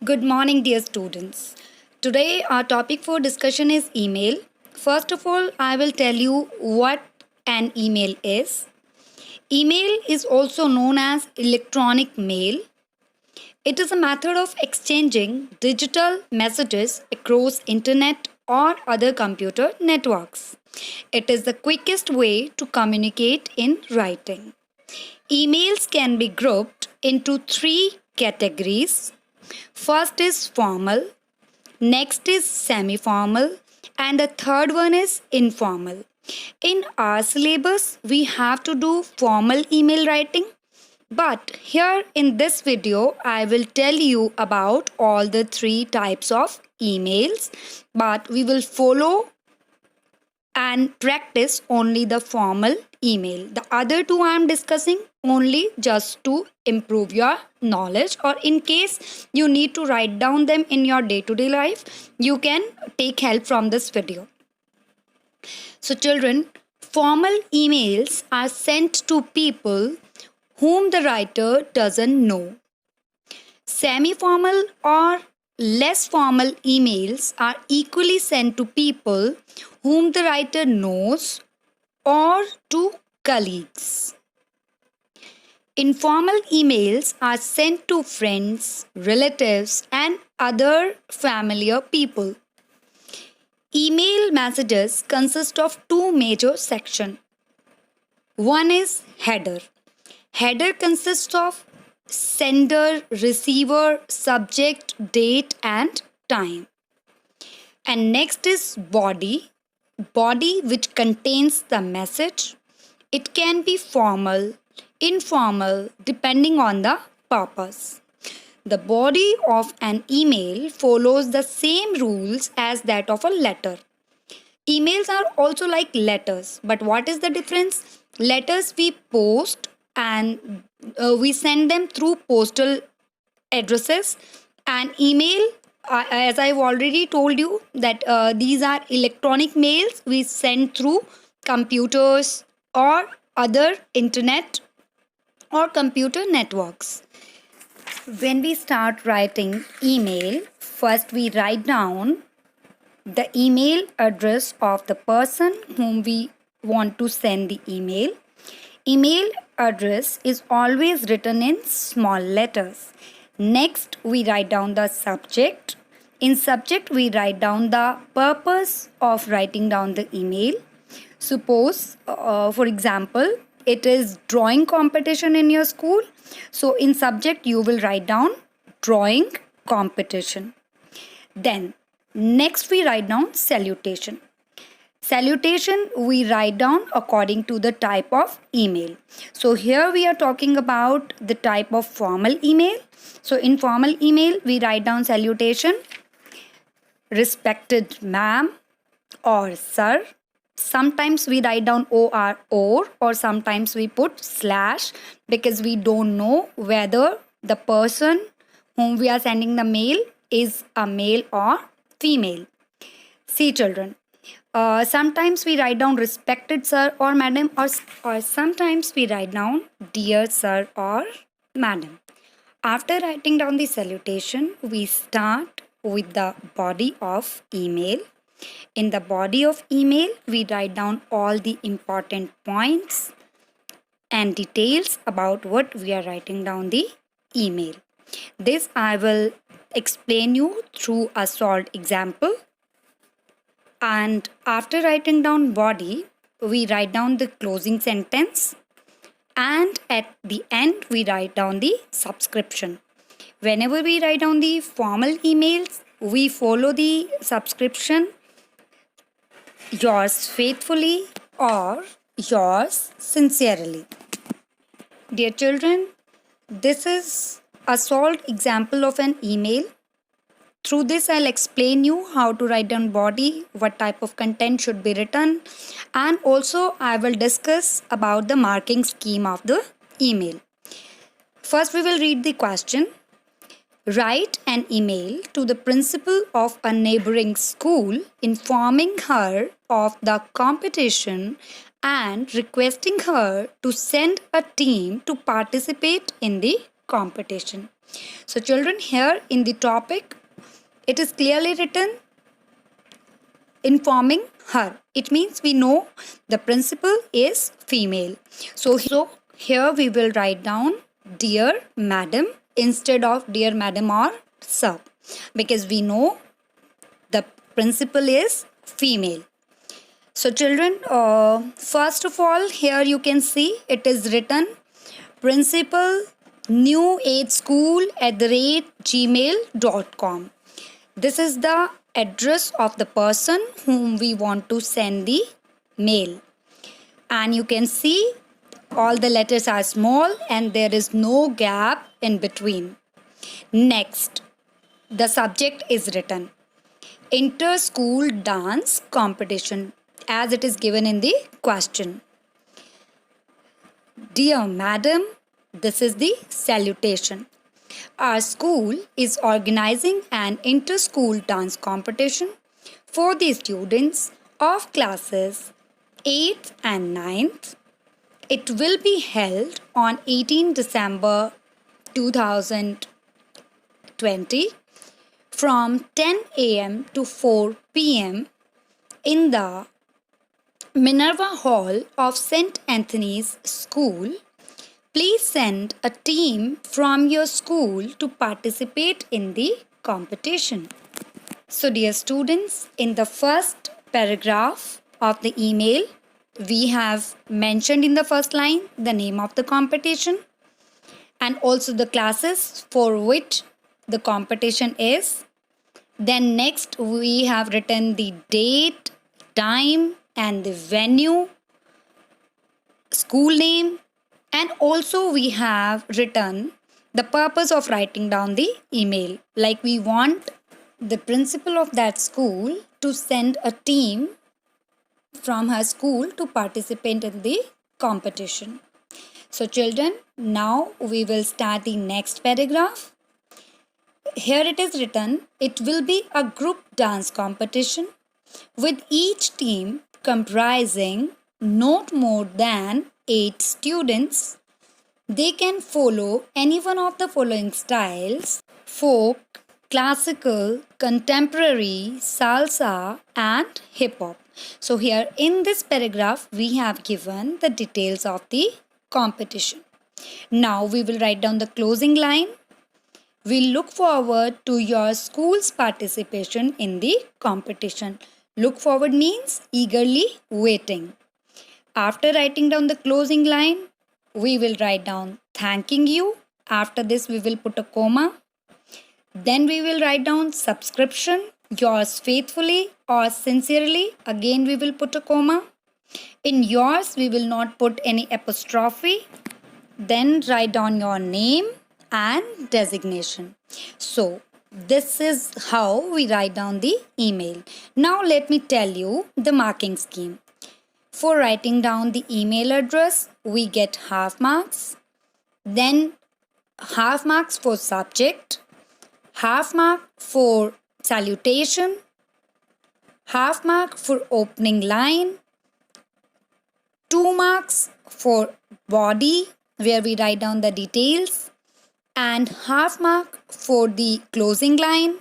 Good morning, dear students. Today, our topic for discussion is email. First of all, I will tell you what an email is. Email is also known as electronic mail. It is a method of exchanging digital messages across internet or other computer networks. It is the quickest way to communicate in writing. Emails can be grouped into three categories. First is formal, next is semi formal, and the third one is informal. In our syllabus, we have to do formal email writing, but here in this video, I will tell you about all the three types of emails, but we will follow and practice only the formal email. The other two I am discussing only just to improve your knowledge, or in case you need to write down them in your day-to-day life, you can take help from this video. So children, formal emails are sent to people whom the writer doesn't know. Semi-formal or less formal emails are equally sent to people whom the writer knows or to colleagues. Informal emails are sent to friends, relatives, and other familiar people. Email messages consist of two major sections. One is header. Header consists of sender, receiver, subject, date, and time. And next is body. Body which contains the message. It can be formal, informal, depending on the purpose. The body of an email follows the same rules as that of a letter. Emails are also like letters, but what is the difference? Letters we post and we send them through postal addresses, and email, as I've already told you, that these are electronic mails we send through computers or other internet or computer networks. When we start writing email, first we write down the email address of the person whom we want to send the email. Email address is always written in small letters. Next, we write down the subject. In subject, we write down the purpose of writing down the email. Suppose, for example, it is drawing competition in your school. So, in subject, you will write down drawing competition. Then, next we write down salutation. Salutation we write down according to the type of email. So here we are talking about the type of formal email. So in formal email we write down salutation, respected ma'am or sir. Sometimes we write down or sometimes we put slash because we don't know whether the person whom we are sending the mail is a male or female. See children, sometimes we write down respected sir or madam, or sometimes we write down dear sir or madam. After writing down the salutation, we start with the body of email. In the body of email, we write down all the important points and details about what we are writing down the email. This I will explain you through a solved example. And after writing down body, we write down the closing sentence, and at the end we write down the subscription. Whenever we write down the formal emails, we follow the subscription, yours faithfully or yours sincerely. Dear children, this is a solved example of an email. Through this, I'll explain you how to write down body, what type of content should be written, and also I will discuss about the marking scheme of the email. First, we will read the question. Write an email to the principal of a neighboring school informing her of the competition and requesting her to send a team to participate in the competition. So children, here in the topic, it is clearly written informing her. It means we know the principal is female. So here we will write down dear madam instead of dear madam or sir, because we know the principal is female. So children, first of all, here you can see it is written principal new age school @gmail.com. This is the address of the person whom we want to send the mail. And you can see all the letters are small and there is no gap in between. Next, the subject is written inter-school dance competition, as it is given in the question. Dear Madam, this is the salutation. Our school is organizing an inter-school dance competition for the students of classes 8th and 9th. It will be held on 18 December 2020 from 10 a.m. to 4 p.m. in the Minerva Hall of St. Anthony's School. Please send a team from your school to participate in the competition. So dear students, in the first paragraph of the email, we have mentioned in the first line the name of the competition and also the classes for which the competition is. Then next we have written the date, time and the venue, school name, and also we have written the purpose of writing down the email. Like we want the principal of that school to send a team from her school to participate in the competition. So children, now we will start the next paragraph. Here it is written, it will be a group dance competition with each team comprising not more than 8 students. They can follow any one of the following styles: folk, classical, contemporary, salsa and hip hop. So here in this paragraph we have given the details of the competition. Now we will write down the closing line. We look forward to your school's participation in the competition. Look forward means eagerly waiting. After writing down the closing line, we will write down thanking you. After this, we will put a comma. Then we will write down subscription, yours faithfully or sincerely. Again, we will put a comma. In yours, we will not put any apostrophe. Then write down your name and designation. So, this is how we write down the email. Now, let me tell you the marking scheme. For writing down the email address, we get half marks. Then half marks for subject, half mark for salutation, half mark for opening line, 2 marks for body where we write down the details, and half mark for the closing line,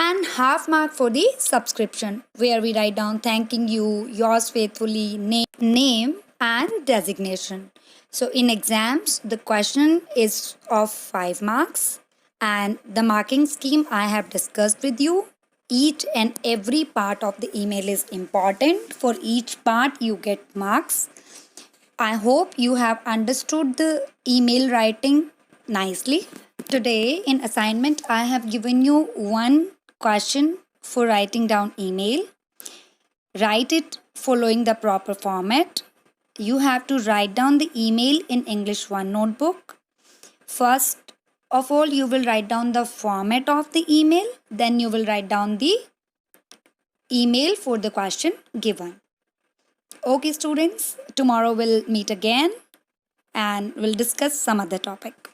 and half mark for the subscription where we write down thanking you, yours faithfully, name and designation. So in exams, the question is of 5 marks and the marking scheme I have discussed with you. Each and every part of the email is important. For each part you get marks. I hope you have understood the email writing nicely. Today in assignment I have given you one question for writing down email. Write it following the proper format. You have to write down the email in English 1 notebook. First of all, you will write down the format of the email. Then you will write down the email for the question given. Okay students, tomorrow we'll meet again and we'll discuss some other topic.